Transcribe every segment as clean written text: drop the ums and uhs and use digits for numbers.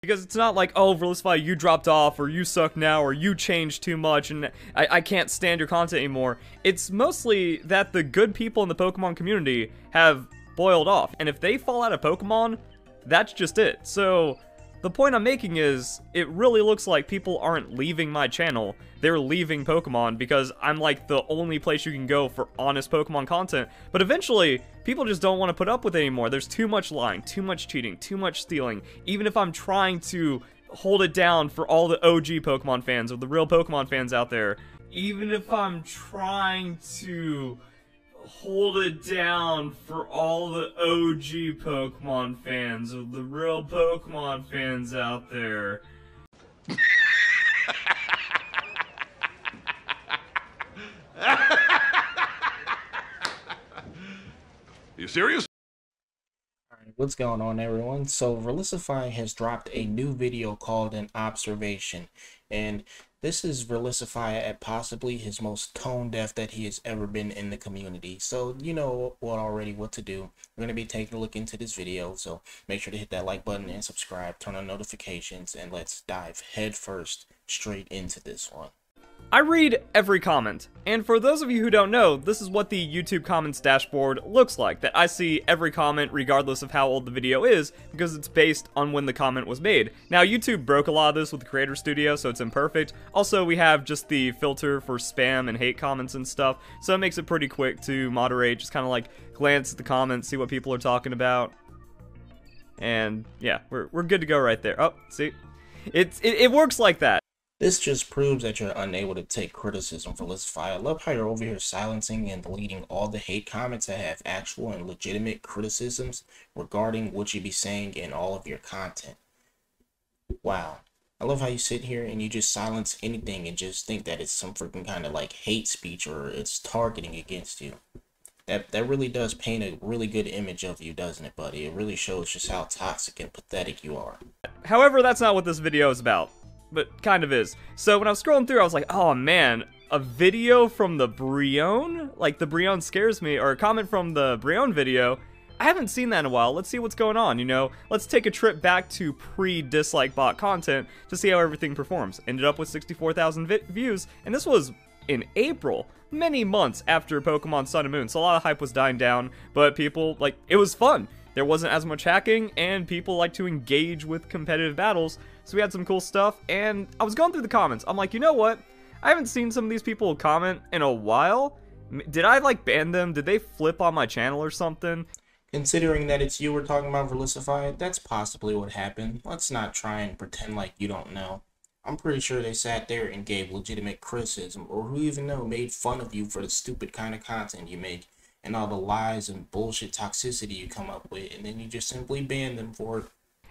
Because it's not like, oh, Verlisify, you dropped off, or you suck now, or you changed too much, and I can't stand your content anymore. It's mostly that the good people in the Pokemon community have boiled off. And if they fall out of Pokemon, that's just it. So the point I'm making is, it really looks like people aren't leaving my channel, they're leaving Pokemon because I'm like the only place you can go for honest Pokemon content. But eventually, people just don't want to put up with it anymore. There's too much lying, too much cheating, too much stealing. Even if I'm trying to hold it down for all the OG Pokemon fans or the real Pokemon fans out there, even if I'm trying to hold it down for all the OG Pokemon fans or the real Pokemon fans out there. You serious? Alright, what's going on, everyone? So Verlisify has dropped a new video called an observation, and this is Verlisify at possibly his most tone deaf that he has ever been in the community. So you know what to do. We're going to be taking a look into this video, so make sure to hit that like button and subscribe, turn on notifications, and let's dive headfirst straight into this one. I read every comment, and for those of you who don't know, this is what the YouTube comments dashboard looks like, that I see every comment regardless of how old the video is, because it's based on when the comment was made. Now, YouTube broke a lot of this with the Creator Studio, so it's imperfect. Also, we have just the filter for spam and hate comments and stuff, so it makes it pretty quick to moderate, just kind of like glance at the comments, see what people are talking about. And yeah, we're good to go right there. Oh, see? It works like that. This just proves that you're unable to take criticism for Verlisify. I love how you're over here silencing and deleting all the hate comments that have actual and legitimate criticisms regarding what you be saying in all of your content. Wow. I love how you sit here and you just silence anything and just think that it's some freaking kind of like hate speech or it's targeting against you. That really does paint a really good image of you, doesn't it, buddy? It really shows just how toxic and pathetic you are. However, that's not what this video is about. But kind of is. So when I was scrolling through, I was like, oh man, a video from the Brion? Like, the Brion scares me, or a comment from the Brion video. I haven't seen that in a while. Let's see what's going on, you know? Let's take a trip back to pre-dislike bot content to see how everything performs. Ended up with 64,000 views, and this was in April, many months after Pokemon Sun and Moon. So a lot of hype was dying down, but people, like, it was fun. There wasn't as much hacking, and people like to engage with competitive battles, so we had some cool stuff, and I was going through the comments. I'm like, you know what? I haven't seen some of these people comment in a while. Did I, like, ban them? Did they flip on my channel or something? Considering that it's you we're talking about, Verlisify, that's possibly what happened. Let's not try and pretend like you don't know. I'm pretty sure they sat there and gave legitimate criticism, or who even know, made fun of you for the stupid kind of content you make, and all the lies and bullshit toxicity you come up with, and then you just simply ban them for it.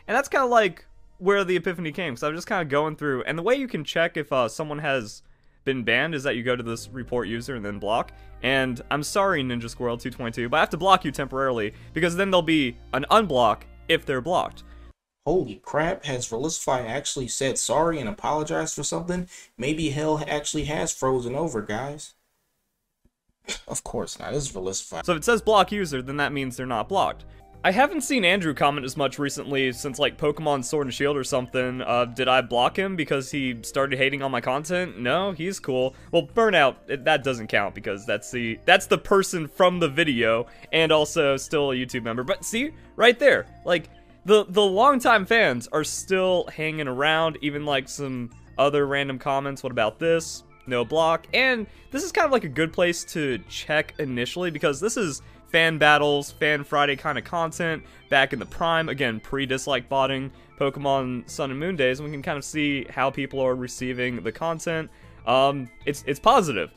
And that's kind of like where the epiphany came, because I was just kind of going through, and the way you can check if someone has been banned is that you go to this report user and then block. And I'm sorry, Ninja Squirrel 222, but I have to block you temporarily, because then there'll be an unblock if they're blocked. Holy crap, has Verlisify actually said sorry and apologized for something? Maybe hell actually has frozen over, guys. Of course not, this is Verlisify. So if it says block user, then that means they're not blocked. I haven't seen Andrew comment as much recently since like Pokemon Sword and Shield or something. Did I block him because he started hating on my content? No, he's cool. Well, Burnout, that doesn't count because that's the person from the video and also still a YouTube member. But see, right there, like the longtime fans are still hanging around, even like some other random comments. What about this? No block. And this is kind of like a good place to check initially because this is fan battles, Fan Friday kind of content back in the prime, again, pre-dislike botting Pokemon Sun and Moon days, and we can kind of see how people are receiving the content. It's positive.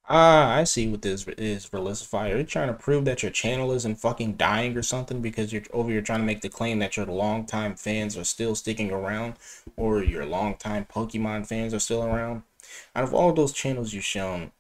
I see what this is, Verlisify. Are you trying to prove that your channel isn't fucking dying or something because you're over here trying to make the claim that your longtime fans are still sticking around, or your longtime Pokemon fans are still around? Out of all those channels you've shown,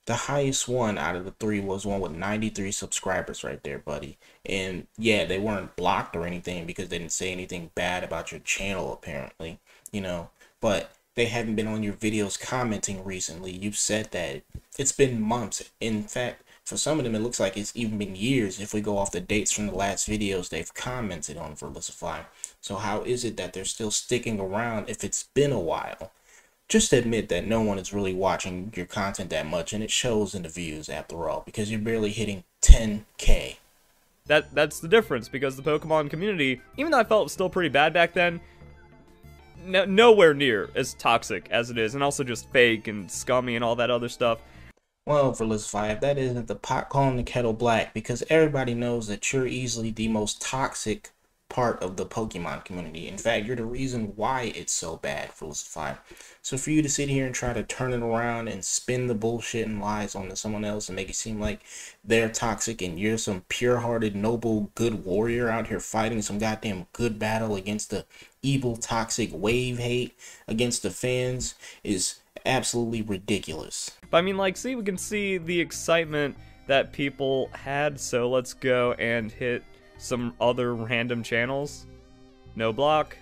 the highest one out of the three was one with 93 subscribers right there, buddy. And yeah, they weren't blocked or anything because they didn't say anything bad about your channel, apparently, you know. But they haven't been on your videos commenting recently. You've said that. It's been months. In fact, for some of them, it looks like it's even been years if we go off the dates from the last videos they've commented on Verlisify. So how is it that they're still sticking around if it's been a while? Just admit that no one is really watching your content that much, and it shows in the views after all, because you're barely hitting 10K. That's the difference, because the Pokemon community, even though I felt it was still pretty bad back then, nowhere near as toxic as it is, and also just fake and scummy and all that other stuff. Well, Verlisify, if that isn't the pot calling the kettle black, because everybody knows that you're easily the most toxic part of the Pokemon community. In fact, you're the reason why it's so bad, Verlisify. So for you to sit here and try to turn it around and spin the bullshit and lies onto someone else and make it seem like they're toxic and you're some pure-hearted, noble, good warrior out here fighting some goddamn good battle against the evil, toxic wave hate against the fans is absolutely ridiculous. But I mean, like, see, we can see the excitement that people had, so let's go and hit some other random channels. No block.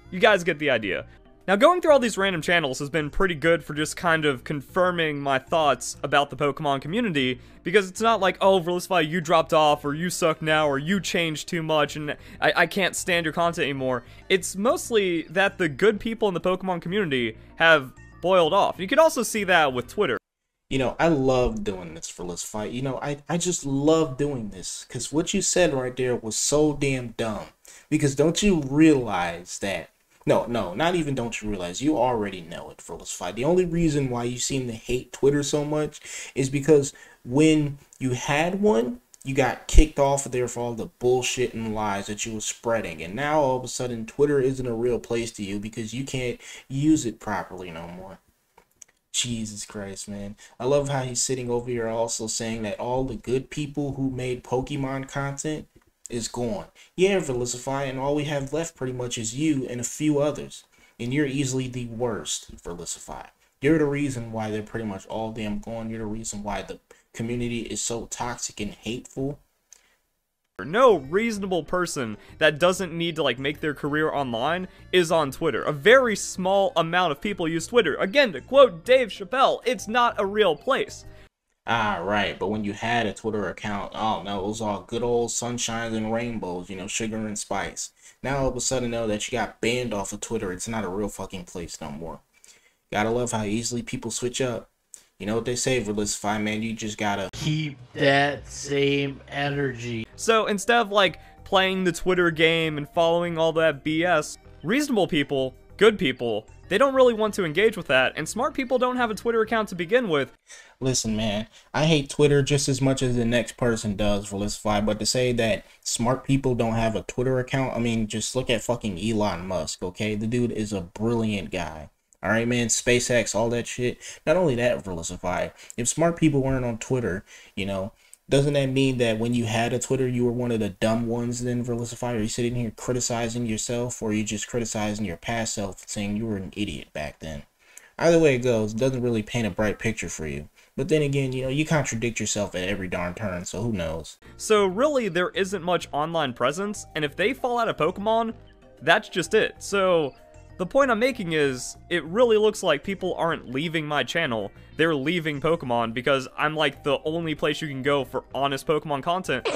You guys get the idea. Now, going through all these random channels has been pretty good for just kind of confirming my thoughts about the Pokemon community, because it's not like, oh, Verlisify, you dropped off, or you suck now, or you changed too much, and I can't stand your content anymore. It's mostly that the good people in the Pokemon community have boiled off. You could also see that with Twitter. You know, I love doing this, Verlisify. You know, I just love doing this, because what you said right there was so damn dumb. Because don't you realize that, no, not even don't you realize, you already know it, Verlisify. The only reason why you seem to hate Twitter so much is because when you had one, you got kicked off of there for all the bullshit and lies that you were spreading. And now all of a sudden Twitter isn't a real place to you because you can't use it properly no more. Jesus Christ, man. I love how he's sitting over here also saying that all the good people who made Pokemon content is gone. Yeah, Verlisify, and all we have left pretty much is you and a few others. And you're easily the worst, Verlisify. You're the reason why they're pretty much all damn gone. You're the reason why the community is so toxic and hateful. No reasonable person that doesn't need to, like, make their career online is on Twitter. A very small amount of people use Twitter. Again, to quote Dave Chappelle, it's not a real place. Ah, right, but when you had a Twitter account, oh no, it was all good old sunshines and rainbows, you know, sugar and spice. Now all of a sudden, know that you got banned off of Twitter, it's not a real fucking place no more. Gotta love how easily people switch up. You know what they say, Verlisify, man, you just gotta keep that same energy. So instead of, like, playing the Twitter game and following all that BS, reasonable people, good people, they don't really want to engage with that, and smart people don't have a Twitter account to begin with. Listen, man, I hate Twitter just as much as the next person does, Verlisify, but to say that smart people don't have a Twitter account, I mean, just look at fucking Elon Musk, okay? The dude is a brilliant guy. Alright, man, SpaceX, all that shit. Not only that, Verlisify, if smart people weren't on Twitter, you know, doesn't that mean that when you had a Twitter, you were one of the dumb ones then, Verlisify? Are you sitting here criticizing yourself, or are you just criticizing your past self, saying you were an idiot back then? Either way it goes, it doesn't really paint a bright picture for you. But then again, you know, you contradict yourself at every darn turn, so who knows? So really, there isn't much online presence, and if they fall out of Pokemon, that's just it. So the point I'm making is, it really looks like people aren't leaving my channel, they're leaving Pokemon, because I'm like the only place you can go for honest Pokemon content.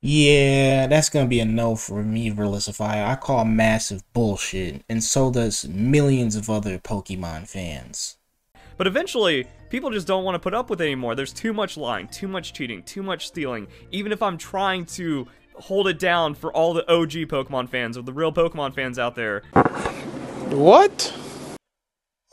Yeah, that's gonna be a no for me, Verlisify. I call massive bullshit, and so does millions of other Pokemon fans. But eventually, people just don't want to put up with it anymore. There's too much lying, too much cheating, too much stealing. Even if I'm trying to hold it down for all the OG Pokemon fans, or the real Pokemon fans out there. What?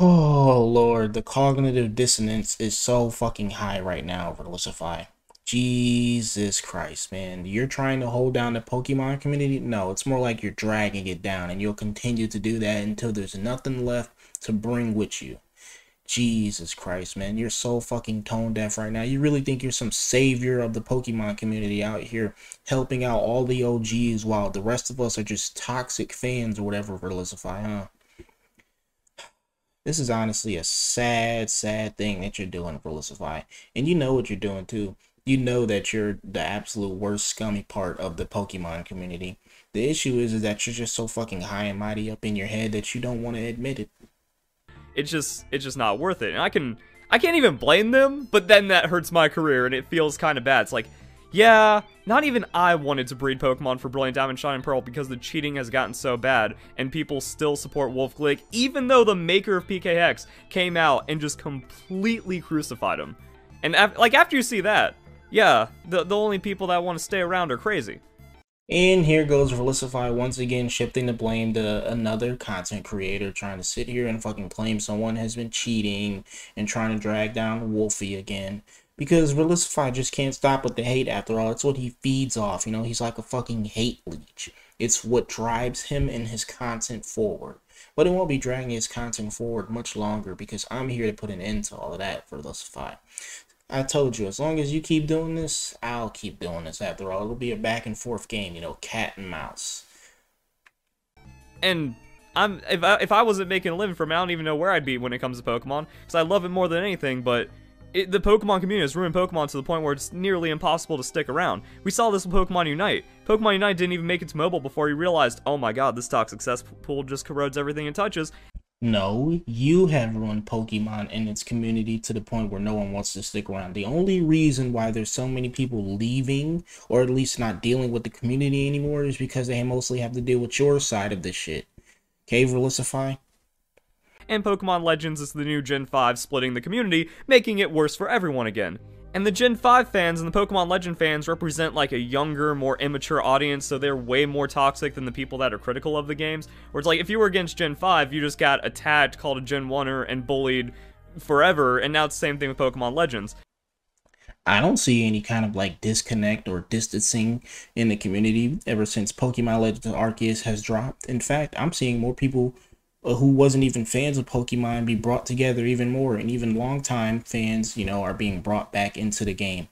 Oh lord, the cognitive dissonance is so fucking high right now, Verlisify. Jesus Christ, man. You're trying to hold down the Pokemon community? No, it's more like you're dragging it down, and you'll continue to do that until there's nothing left to bring with you. Jesus Christ, man. You're so fucking tone deaf right now. You really think you're some savior of the Pokemon community out here helping out all the OGs while the rest of us are just toxic fans or whatever, Verlisify, huh? This is honestly a sad, sad thing that you're doing, Verlisify. And you know what you're doing too. You know that you're the absolute worst scummy part of the Pokemon community. The issue is that you're just so fucking high and mighty up in your head that you don't want to admit it. It's just not worth it. And I can I can't even blame them, but then that hurts my career, and it feels kind of bad. It's like, yeah, not even I wanted to breed Pokemon for Brilliant Diamond, Shining Pearl because the cheating has gotten so bad, and people still support Wolf Glick, even though the maker of PKX came out and just completely crucified him. And like after you see that, yeah, the only people that want to stay around are crazy. And here goes Verlisify once again shifting the blame to another content creator trying to sit here and fucking claim someone has been cheating and trying to drag down Wolfie again. Because Verlisify just can't stop with the hate after all. It's what he feeds off, you know, he's like a fucking hate leech. It's what drives him and his content forward. But it won't be dragging his content forward much longer because I'm here to put an end to all of that, Verlisify. I told you, as long as you keep doing this, I'll keep doing this after all. It'll be a back and forth game, you know, cat and mouse. And if I wasn't making a living from it, I don't even know where I'd be when it comes to Pokemon, because I love it more than anything, but the Pokemon community has ruined Pokemon to the point where it's nearly impossible to stick around. We saw this with Pokemon Unite. Pokemon Unite didn't even make it to mobile before he realized, oh my god, this toxic cesspool just corrodes everything it touches. No, you have ruined Pokemon and its community to the point where no one wants to stick around. The only reason why there's so many people leaving, or at least not dealing with the community anymore, is because they mostly have to deal with your side of this shit. Okay, Verlisify? And Pokemon Legends is the new Gen 5 splitting the community, making it worse for everyone again. And the Gen 5 fans and the Pokemon Legend fans represent like a younger, more immature audience, so they're way more toxic than the people that are critical of the games. Where it's like, if you were against Gen 5, you just got attacked, called a Gen 1er, and bullied forever, and now it's the same thing with Pokemon Legends. I don't see any kind of like disconnect or distancing in the community ever since Pokemon Legends Arceus has dropped. In fact, I'm seeing more people who wasn't even fans of Pokemon be brought together even more, and even longtime fans, you know, are being brought back into the game.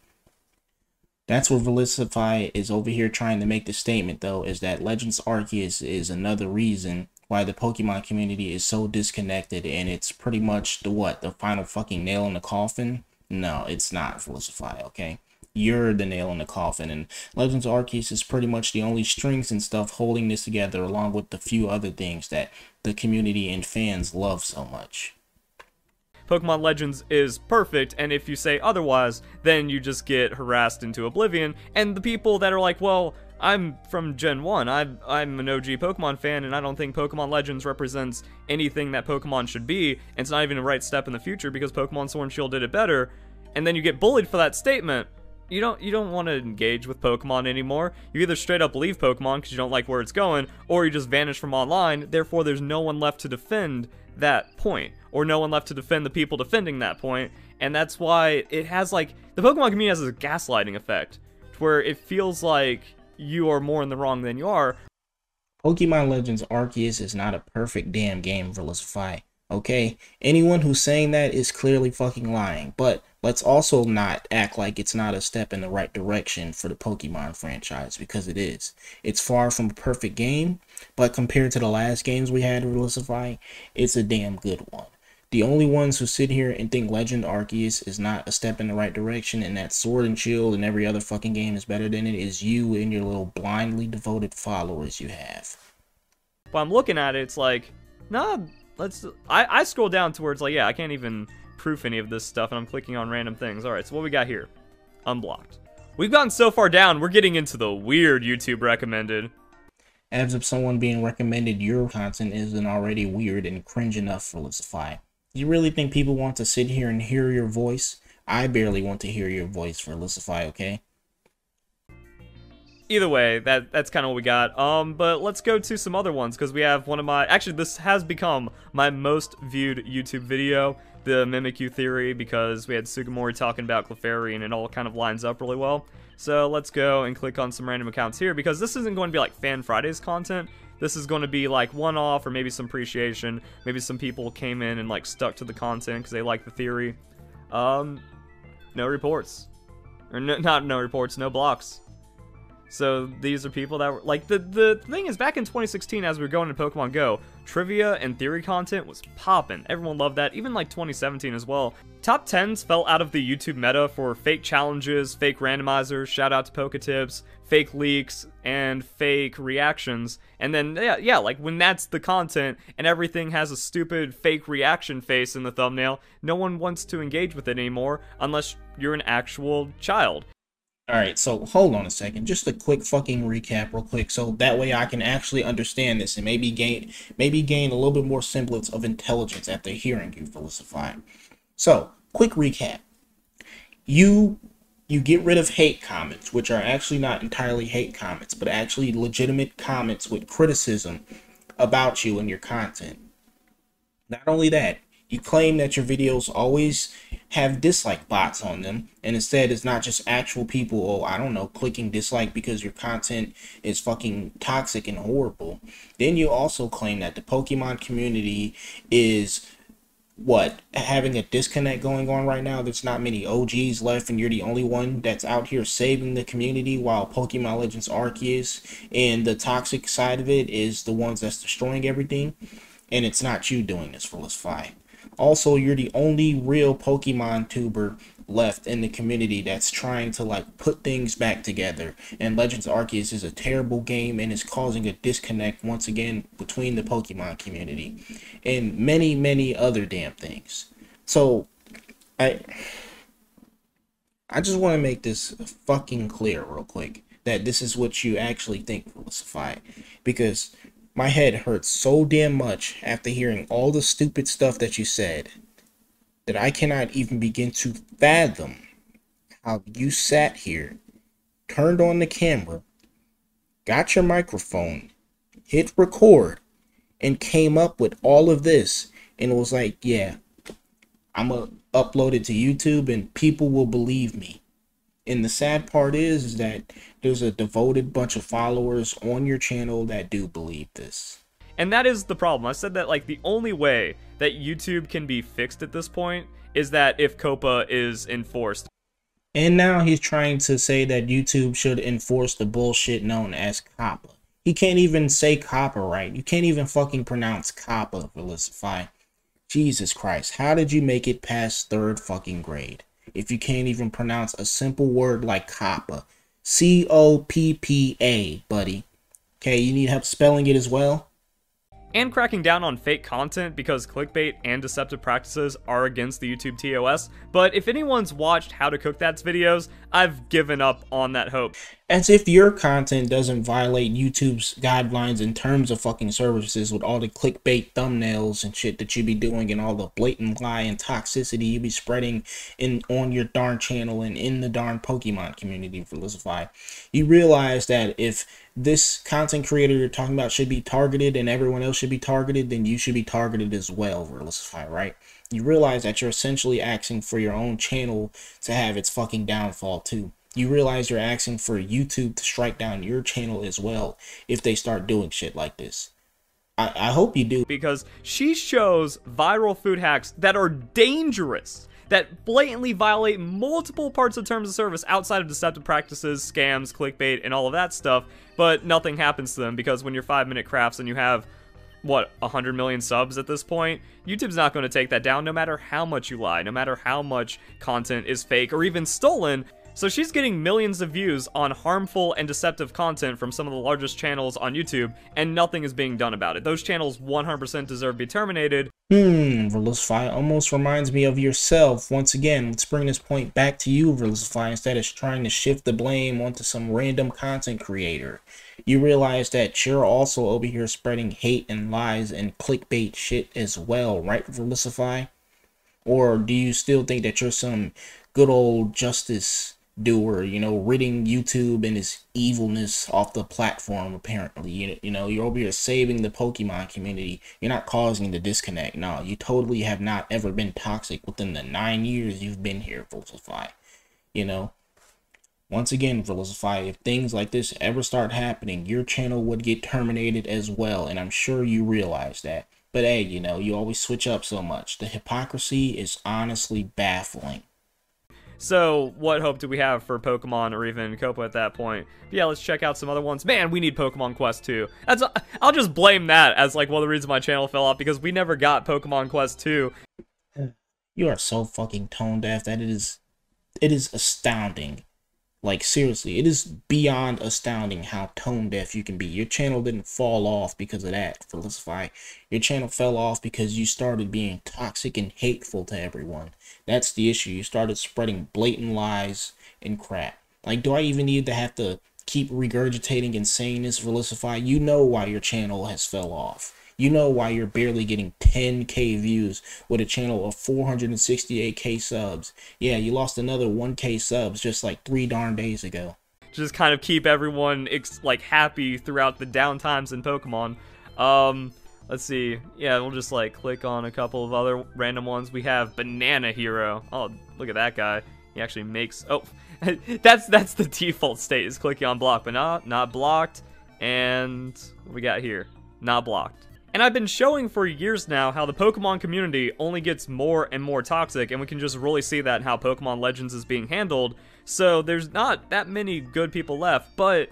That's where Verlisify is over here trying to make the statement, though, is that Legends Arceus is another reason why the Pokemon community is so disconnected, and it's pretty much the final fucking nail in the coffin? No, it's not, Verlisify, okay? You're the nail in the coffin, and Legends Arceus is pretty much the only strings and stuff holding this together, along with the few other things that the community and fans love so much. Pokemon Legends is perfect, and if you say otherwise, then you just get harassed into oblivion, and the people that are like, well, I'm from Gen 1, I'm an OG Pokemon fan, and I don't think Pokemon Legends represents anything that Pokemon should be, and it's not even a right step in the future because Pokemon Sword and Shield did it better, and then you get bullied for that statement. You don't want to engage with Pokemon anymore. You either straight up leave Pokemon because you don't like where it's going, or you just vanish from online, therefore there's no one left to defend that point, or no one left to defend the people defending that point, and that's why it has like, the Pokemon community has a gaslighting effect, where it feels like you are more in the wrong than you are. Pokemon Legends Arceus is not a perfect damn game, Verlisify. Okay, anyone who's saying that is clearly fucking lying, but let's also not act like it's not a step in the right direction for the Pokemon franchise, because it is. It's far from a perfect game, but compared to the last games we had, Verlisify, it's a damn good one. The only ones who sit here and think Legend Arceus is not a step in the right direction and that Sword and Shield and every other fucking game is better than it is you and your little blindly devoted followers you have. But I'm looking at it, it's like, nah, I scroll down towards like, yeah, I can't even proof any of this stuff, and I'm clicking on random things. Alright, so what we got here? Unblocked. We've gotten so far down, we're getting into the weird YouTube recommended. As if someone being recommended your content isn't already weird and cringe enough, Verlisify. You really think people want to sit here and hear your voice? I barely want to hear your voice, Verlisify, okay? Either way, that's kind of what we got. But let's go to some other ones, because we have one of my, actually this has become my most viewed YouTube video, the Mimikyu theory, because we had Sugimori talking about Clefairy and it all kind of lines up really well. So let's go and click on some random accounts here, because this isn't going to be like Fan Fridays content. This is going to be like one-off, or maybe some appreciation. Maybe some people came in and like stuck to the content because they like the theory. No reports. Or no, not no reports, no blocks. So these are people that were like, the thing is, back in 2016, as we were going into Pokemon Go, trivia and theory content was popping. Everyone loved that, even like 2017 as well. Top 10s fell out of the YouTube meta for fake challenges, fake randomizers, shout out to Poketips, fake leaks, and fake reactions. And then, yeah, like when that's the content and everything has a stupid fake reaction face in the thumbnail, no one wants to engage with it anymore unless you're an actual child. Alright, so hold on a second. Just a quick fucking recap real quick, so that way I can actually understand this and maybe gain a little bit more semblance of intelligence after hearing you, Verlisify. So, quick recap. You get rid of hate comments, which are actually not entirely hate comments, but actually legitimate comments with criticism about you and your content. Not only that, you claim that your videos always have dislike bots on them, and instead it's not just actual people, oh, I don't know, clicking dislike because your content is fucking toxic and horrible. Then you also claim that the Pokemon community is, what, having a disconnect going on right now. There's not many OGs left, and you're the only one that's out here saving the community, while Pokemon Legends Arceus and the toxic side of it is the ones that's destroying everything, and it's not you doing this, Verlisify. Also, you're the only real Pokemon tuber left in the community that's trying to like put things back together, and Legends Arceus is a terrible game and is causing a disconnect once again between the Pokemon community and many other damn things. So I just want to make this fucking clear real quick that this is what you actually think, Verlisify, because my head hurts so damn much after hearing all the stupid stuff that you said that I cannot even begin to fathom how you sat here, turned on the camera, got your microphone, hit record, and came up with all of this and was like, yeah, I'm gonna upload it to YouTube and people will believe me. And the sad part is that there's a devoted bunch of followers on your channel that do believe this. And that is the problem. I said that like the only way that YouTube can be fixed at this point is that if COPPA is enforced. And now he's trying to say that YouTube should enforce the bullshit known as COPPA. He can't even say COPPA right. You can't even fucking pronounce COPPA, Verlisify. Jesus Christ, how did you make it past 3rd fucking grade if you can't even pronounce a simple word like COPPA? C-O-P-P-A, buddy. Okay, you need help spelling it as well? And cracking down on fake content, because clickbait and deceptive practices are against the YouTube TOS. But if anyone's watched How to Cook That's videos, I've given up on that hope. As if your content doesn't violate YouTube's guidelines in terms of fucking services with all the clickbait thumbnails and shit that you be doing and all the blatant lie and toxicity you be spreading on your darn channel and in the darn Pokemon community, Verlisify. You realize that if this content creator you're talking about should be targeted and everyone else should be targeted, then you should be targeted as well, Verlisify, right? You realize that you're essentially asking for your own channel to have its fucking downfall too. You realize you're asking for YouTube to strike down your channel as well if they start doing shit like this. I hope you do. Because she shows viral food hacks that are dangerous, that blatantly violate multiple parts of terms of service outside of deceptive practices, scams, clickbait, and all of that stuff, but nothing happens to them because when you're 5-minute crafts and you have, what, 100 million subs at this point, YouTube's not going to take that down no matter how much you lie, no matter how much content is fake or even stolen. So she's getting millions of views on harmful and deceptive content from some of the largest channels on YouTube, and nothing is being done about it. Those channels 100% deserve to be terminated. Verlisify almost reminds me of yourself. Once again, let's bring this point back to you, Verlisify, instead of trying to shift the blame onto some random content creator. You realize that you're also over here spreading hate and lies and clickbait shit as well, right, Verlisify? Or do you still think that you're some good old justice doer, you know, ridding YouTube and his evilness off the platform, apparently? You know, you're over here saving the Pokemon community. You're not causing the disconnect. No, you totally have not ever been toxic within the 9 years you've been here, Verlisify. You know, once again, Verlisify, if things like this ever start happening, your channel would get terminated as well, and I'm sure you realize that. But hey, you know, you always switch up so much. The hypocrisy is honestly baffling. So what hope do we have for Pokemon or even Copa at that point? But yeah, let's check out some other ones. Man, we need Pokemon Quest 2. I'll just blame that as like one of the reasons my channel fell off, because we never got Pokemon Quest 2. You are so fucking tone deaf that it is astounding. Like, seriously, it is beyond astounding how tone deaf you can be. Your channel didn't fall off because of that, Verlisify. Your channel fell off because you started being toxic and hateful to everyone. That's the issue. You started spreading blatant lies and crap. Like, do I even need to have to keep regurgitating and saying this, Verlisify? You know why your channel has fell off. You know why you're barely getting 10k views with a channel of 468k subs. Yeah, you lost another 1k subs just like 3 darn days ago. Just kind of keep everyone like happy throughout the down times in Pokemon. Let's see. Yeah, we'll just like click on a couple of other random ones. We have Banana Hero. Oh, look at that guy. He actually makes... Oh, that's the default state, is clicking on block, but not blocked. And what we got here? Not blocked. And I've been showing for years now how the Pokemon community only gets more and more toxic, and we can just really see that in how Pokemon Legends is being handled. So there's not that many good people left, but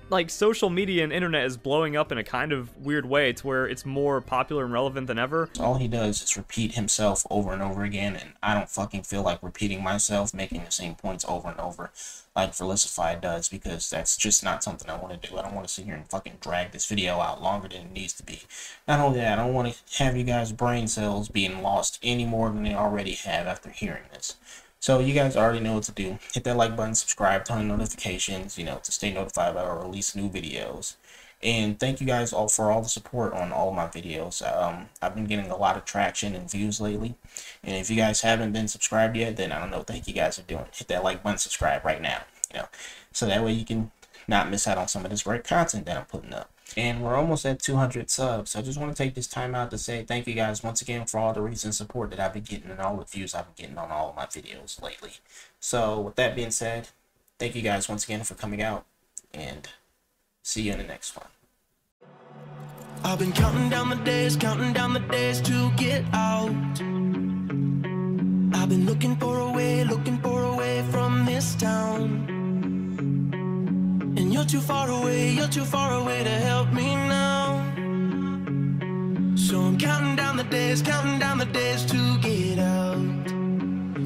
like social media and internet is blowing up in a kind of weird way to where it's more popular and relevant than ever. All he does is repeat himself over and over again, and I don't fucking feel like repeating myself, making the same points over and over like Verlisify does, because that's just not something I want to do. I don't want to sit here and fucking drag this video out longer than it needs to be. Not only that, I don't want to have you guys' brain cells being lost any more than they already have after hearing this. So you guys already know what to do. Hit that like button, subscribe, turn on notifications, you know, to stay notified about our release new videos. And thank you guys all for all the support on all of my videos. I've been getting a lot of traction and views lately. And if you guys haven't been subscribed yet, then I don't know what the heck you guys are doing. Hit that like button, subscribe right now, you know, so that way you can not miss out on some of this great content that I'm putting up. And we're almost at 200 subs, so I just want to take this time out to say thank you guys once again for all the recent support that I've been getting and all the views I've been getting on all of my videos lately. So with that being said, thank you guys once again for coming out, and see you in the next one. I've been counting down the days to get out. I've been looking for a way from this town. And you're too far away to help me now. So I'm counting down the days to get out.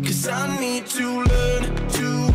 'Cause I need to learn to